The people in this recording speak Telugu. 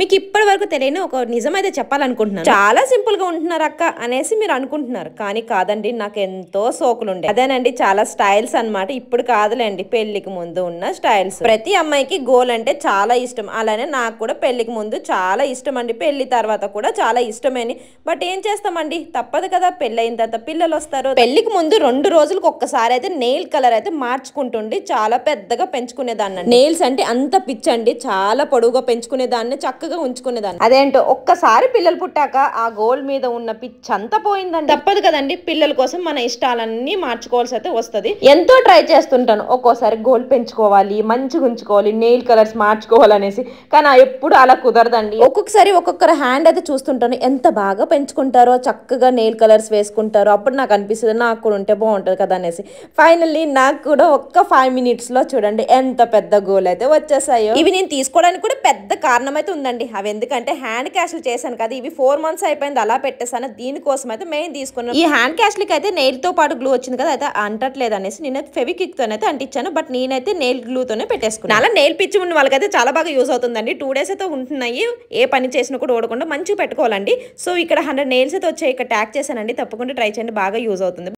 మీకు ఇప్పటి వరకు తెలియని ఒక నిజం అయితే చెప్పాలనుకుంటున్నాను. చాలా సింపుల్ గా ఉంటున్నారు అక్క అనేసి మీరు అనుకుంటున్నారు, కానీ కాదండి, నాకు ఎంతో సోకులుండే. అదేనండి చాలా స్టైల్స్ అన్నమాట. ఇప్పుడు కాదులేండి, పెళ్లికి ముందు ఉన్న స్టైల్స్. ప్రతి అమ్మాయికి గోల్ అంటే చాలా ఇష్టం. అలానే నాకు కూడా పెళ్లికి ముందు చాలా ఇష్టం అండి, పెళ్లి తర్వాత కూడా చాలా ఇష్టమేని. బట్ ఏం చేస్తామండి, తప్పదు కదా, పెళ్లి అయిన తర్వాత పిల్లలు వస్తారు. పెళ్లికి ముందు 2 రోజులకు ఒక్కసారి అయితే నెయిల్ కలర్ అయితే మార్చుకుంటుండి చాలా పెద్దగా పెంచుకునేదాన్ని. నెయిల్స్ అంటే అంత పిచ్చండి, చాలా పొడవుగా పెంచుకునేదాన్ని, చక్కగా ఉంచుకునేదాన్ని. అదేంటో ఒక్కసారి పిల్లలు పుట్టాక ఆ గోల్ మీద ఉన్న పిచ్చంతా పోయిందండి. తప్పదు కదండి, పిల్లల కోసం మన ఇష్టాలన్నీ మార్చుకోవాల్సి అయితే వస్తుంది. ఎంతో ట్రై చేస్తుంటాను, ఒక్కోసారి గోల్ పెంచుకోవాలి, మంచిగా ఉంచుకోవాలి, నెయిల్ కలర్స్ మార్చుకోవాలనేసి, కానీ ఎప్పుడు అలా కుదరదండి. ఒక్కొక్కసారి ఒక్కొక్కరు హ్యాండ్ అయితే చూస్తుంటాను, ఎంత బాగా పెంచుకుంటారో, చక్కగా నెయిల్ కలర్స్ వేసుకుంటారో. అప్పుడు నాకు అనిపిస్తుంది నాకు కూడా ఉంటే బాగుంటుంది కదా అనేసి. ఫైనల్లీ నాకు కూడా ఒక్క 5 minutes లో చూడండి ఎంత పెద్ద గోల్ అయితే వచ్చేసాయో. ఇవి నేను తీసుకోవడానికి కూడా పెద్ద కారణం అయితే ఉందండి. అవి ఎందుకంటే హ్యాండ్ క్యాష్లు చేశాను కదా, ఇవి 4 months అయిపోయింది అలా పెట్టేసాను. దీనికోసం అయితే మెయిన్ తీసుకున్నాను. ఈ హ్యాండ్ క్యాష్లకి అయితే నెయిల్ తో పాటు గ్లూ వచ్చింది కదా, అయితే అంటట్లేదు అనేసి నేనైతే ఫెవిక్విక్ తోనైతే అంటించాను. బట్ నేనైతే నెయిల్ గ్లూ తోనే పెట్టేసుకున్నాను. అలా నెయిల్ పిచ్చి ఉన్న వాళ్ళకైతే చాలా బాగా యూస్ అవుతుందండి. 2 days అయితే ఉంటున్నాయి, ఏ పని చేసినా కూడా ఓడకుండా మంచిగా పెట్టుకోవాలండి. సో ఇక్కడ 100 nails అయితే వచ్చాయి, ఇక్కడ ట్యాగ్ చేశానండి, తప్పకుండా ట్రై చేయండి, బాగా యూజ్ అవుతుంది.